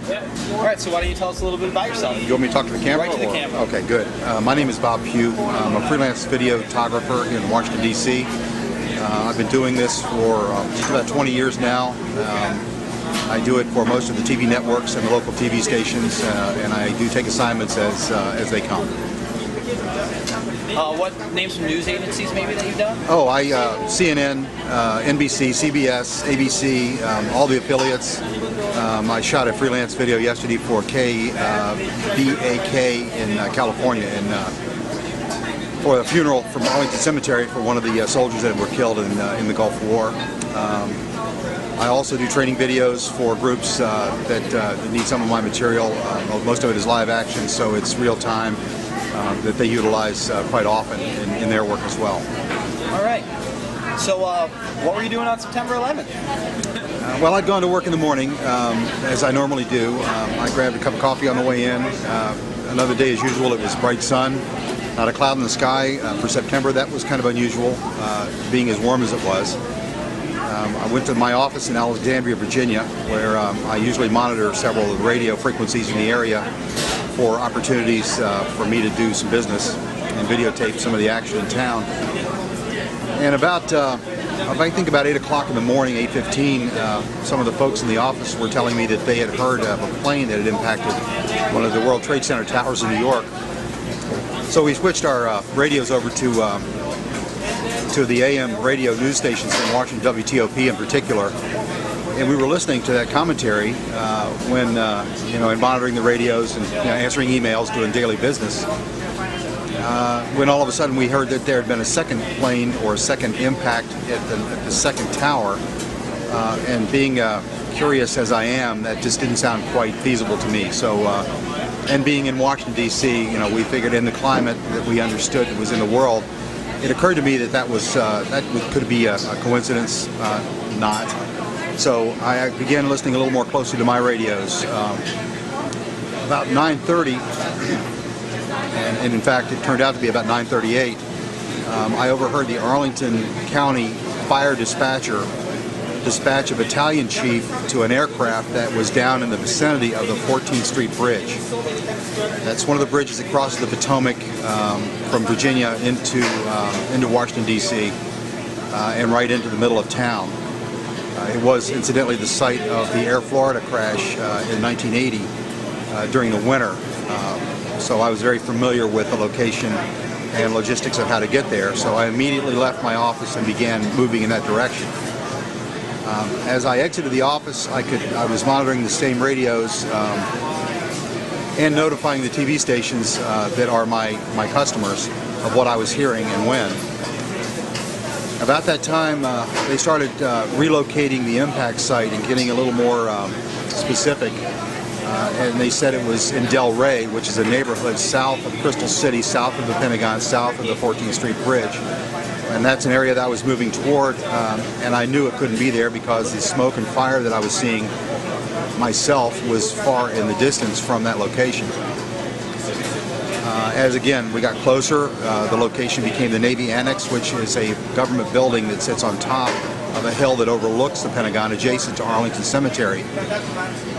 Yeah. All right, so why don't you tell us a little bit about yourself? You want me to talk to the camera? Right to the camera. Okay, good. My name is Bob Pugh. I'm a freelance videographer here in Washington, D.C. I've been doing this for just about 20 years now. I do it for most of the TV networks and the local TV stations, and I do take assignments as they come. What names some news agencies maybe that you've done? Oh, CNN, NBC, CBS, ABC, all the affiliates. I shot a freelance video yesterday for KBAK in California, and for a funeral from Arlington Cemetery for one of the soldiers that were killed in the Gulf War. I also do training videos for groups that need some of my material. Most of it is live action, so it's real time. That they utilize quite often in their work as well. All right. So what were you doing on September 11th? Well, I'd gone to work in the morning, as I normally do. I grabbed a cup of coffee on the way in. Another day as usual, it was bright sun, not a cloud in the sky. For September, that was kind of unusual, being as warm as it was. I went to my office in Alexandria, Virginia, where I usually monitor several of the radio frequencies in the area for opportunities for me to do some business and videotape some of the action in town. And I think about 8 o'clock in the morning, 8:15, some of the folks in the office were telling me that they had heard of a plane that had impacted one of the World Trade Center towers in New York. So we switched our radios over to the AM radio news stations in Washington, WTOP in particular. And we were listening to that commentary when, in monitoring the radios and answering emails, doing daily business. When all of a sudden we heard that there had been a second plane or a second impact at the second tower. And being curious as I am, that just didn't sound quite feasible to me. So, and being in Washington, D.C., we figured in the climate that we understood that was in the world, it occurred to me that that could be a coincidence, not. So I began listening a little more closely to my radios. About 9:30, and in fact it turned out to be about 9:38, I overheard the Arlington County fire dispatcher dispatch a battalion chief to an aircraft that was down in the vicinity of the 14th Street Bridge. That's one of the bridges that crosses the Potomac from Virginia into Washington, D.C., and right into the middle of town. It was incidentally the site of the Air Florida crash in 1980 during the winter. So I was very familiar with the location and logistics of how to get there. So I immediately left my office and began moving in that direction. As I exited the office, I was monitoring the same radios and notifying the TV stations that are my customers of what I was hearing and when. About that time, they started relocating the impact site and getting a little more specific. And they said it was in Del Rey, which is a neighborhood south of Crystal City, south of the Pentagon, south of the 14th Street Bridge. And that's an area that I was moving toward, and I knew it couldn't be there because the smoke and fire that I was seeing myself was far in the distance from that location. As again, we got closer, the location became the Navy Annex, which is a government building that sits on top of a hill that overlooks the Pentagon, adjacent to Arlington Cemetery.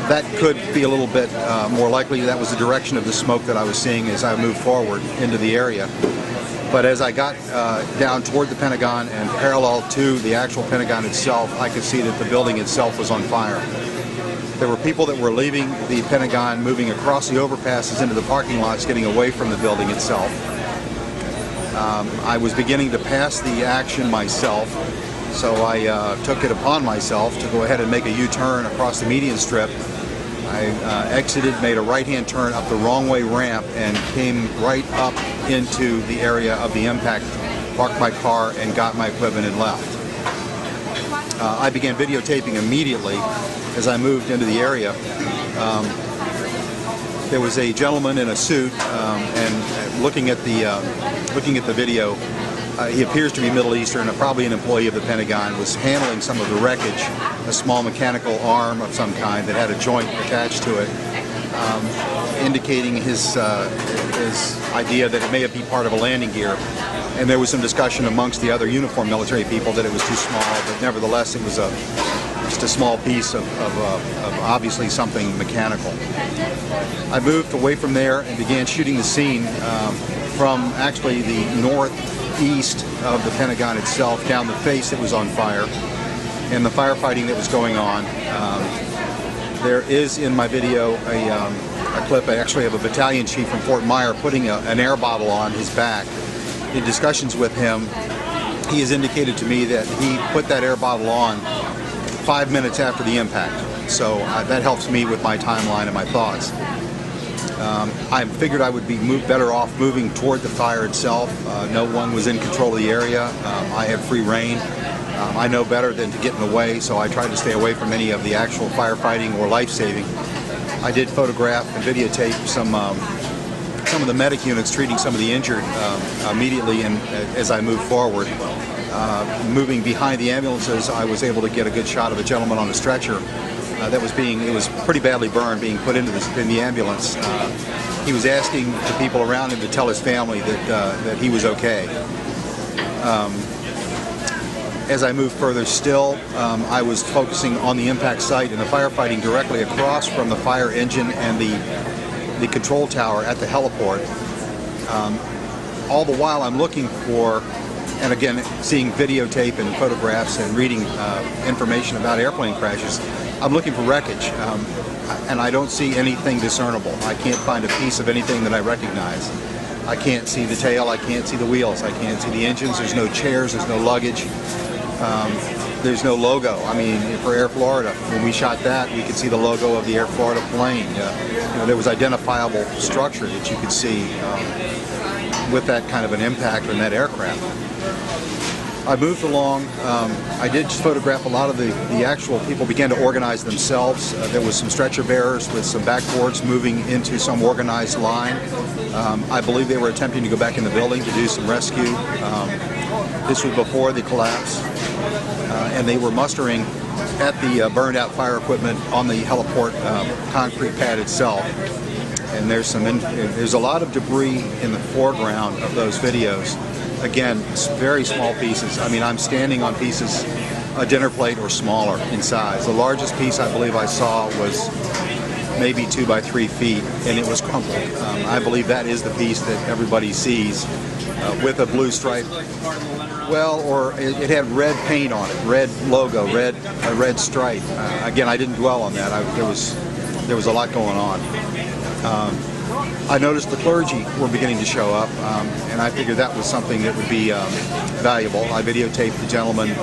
That could be a little bit more likely. That was the direction of the smoke that I was seeing as I moved forward into the area. But as I got down toward the Pentagon and parallel to the actual Pentagon itself, I could see that the building itself was on fire. There were people that were leaving the Pentagon, moving across the overpasses into the parking lots, getting away from the building itself. I was beginning to pass the action myself, so I took it upon myself to go ahead and make a U-turn across the median strip. I exited, made a right-hand turn up the wrong way ramp, and came right up into the area of the impact, parked my car, and got my equipment and left. I began videotaping immediately as I moved into the area. There was a gentleman in a suit, and looking at the video, he appears to be Middle Eastern, probably an employee of the Pentagon, was handling some of the wreckage, a small mechanical arm of some kind that had a joint attached to it, indicating his idea that it may be part of a landing gear. And there was some discussion amongst the other uniformed military people that it was too small, but nevertheless it was a just a small piece of obviously something mechanical. I moved away from there and began shooting the scene from actually the northeast of the Pentagon itself, down the face that was on fire, and the firefighting that was going on. There is in my video a clip actually of a battalion chief from Fort Myer putting an air bottle on his back. In discussions with him, he has indicated to me that he put that air bottle on 5 minutes after the impact. So that helps me with my timeline and my thoughts. I figured I would be better off moving toward the fire itself. No one was in control of the area. I had free reign. I know better than to get in the way, so I tried to stay away from any of the actual firefighting or life-saving. I did photograph and videotape some of the medic units treating some of the injured immediately, and as I moved forward. Moving behind the ambulances, I was able to get a good shot of a gentleman on a stretcher that was it was pretty badly burned, being put into in the ambulance. He was asking the people around him to tell his family that he was okay. As I moved further still, I was focusing on the impact site and the firefighting directly across from the fire engine and the control tower at the heliport. All the while I'm looking for, and again, seeing videotape and photographs and reading information about airplane crashes, I'm looking for wreckage, and I don't see anything discernible. I can't find a piece of anything that I recognize. I can't see the tail, I can't see the wheels, I can't see the engines, there's no chairs, there's no luggage, there's no logo. I mean, for Air Florida, when we shot that, we could see the logo of the Air Florida plane. You know, there was identifiable structure that you could see with that kind of an impact on that aircraft. I moved along. I did photograph a lot of the actual people began to organize themselves. There was some stretcher bearers with some backboards moving into some organized line. I believe they were attempting to go back in the building to do some rescue. This was before the collapse. And they were mustering at the burned out fire equipment on the heliport concrete pad itself. And there's a lot of debris in the foreground of those videos. Again, very small pieces. I mean, I'm standing on pieces a dinner plate or smaller in size. The largest piece I believe I saw was maybe 2 by 3 feet, and it was crumpled. I believe that is the piece that everybody sees with a blue stripe. Well, or it had red paint on it, red logo, a red stripe. Again, I didn't dwell on that. There was a lot going on. I noticed the clergy were beginning to show up, and I figured that was something that would be valuable. I videotaped the gentlemen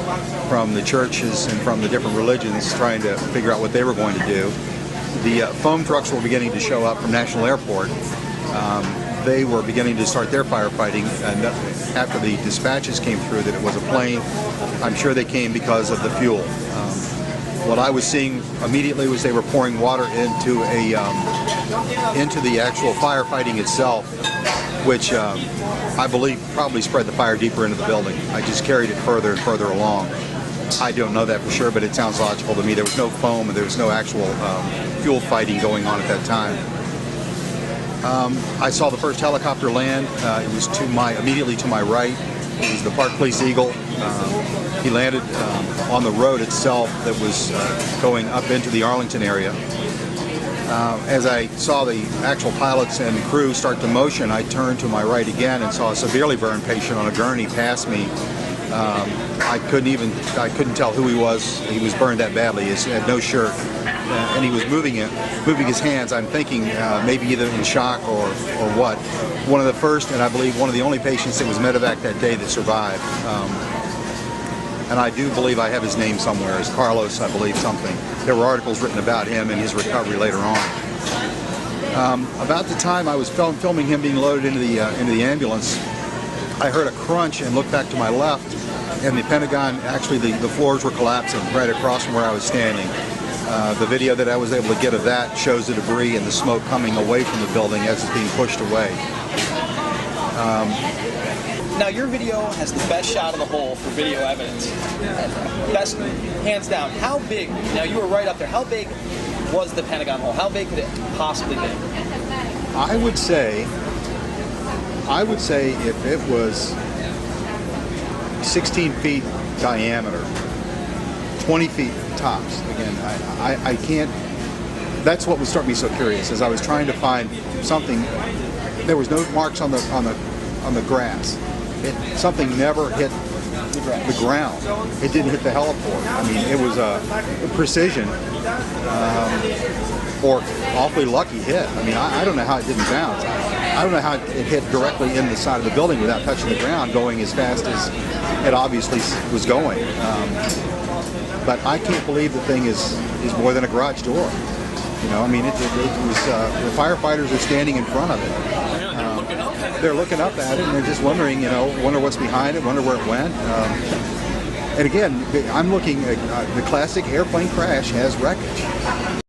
from the churches and from the different religions trying to figure out what they were going to do. The foam trucks were beginning to show up from National Airport. They were beginning to start their firefighting, and after the dispatches came through that it was a plane, I'm sure they came because of the fuel. What I was seeing immediately was they were pouring water into the actual firefighting itself, which I believe probably spread the fire deeper into the building. I just carried it further and further along. I don't know that for sure, but it sounds logical to me. There was no foam and there was no actual fuel fighting going on at that time. I saw the first helicopter land. It was immediately to my right. It was the Park Police Eagle. He landed on the road itself that was going up into the Arlington area. As I saw the actual pilots and crew start to motion, I turned to my right again and saw a severely burned patient on a gurney pass me. I couldn't tell who he was. He was burned that badly. He had no shirt, and he was moving his hands. I'm thinking maybe either in shock or what. One of the first, and I believe one of the only patients that was medevac that day that survived. And I do believe I have his name somewhere. It's Carlos, I believe, something. There were articles written about him and his recovery later on. About the time I was filming him being loaded into the ambulance, I heard a crunch and looked back to my left, and the Pentagon, actually the floors were collapsing right across from where I was standing. The video that I was able to get of that shows the debris and the smoke coming away from the building as it's being pushed away. Now your video has the best shot of the hole for video evidence. Best, hands down. How big, now you were right up there, how big was the Pentagon hole? How big could it possibly be? I would say if it was 16 feet diameter, 20 feet tops. Again, I can't. That's what would start me so curious. As I was trying to find something, there was no marks on the grass. Something never hit the ground. It didn't hit the heliport. I mean, it was a precision or awfully lucky hit. I mean, I don't know how it didn't bounce. I don't know how it hit directly in the side of the building without touching the ground, going as fast as it obviously was going. But I can't believe the thing is more than a garage door. You know, I mean, it was. The firefighters are standing in front of it. They're looking up at it, and they're just wondering, you know, wonder what's behind it, wonder where it went. And again, I'm looking at the classic airplane crash has wreckage.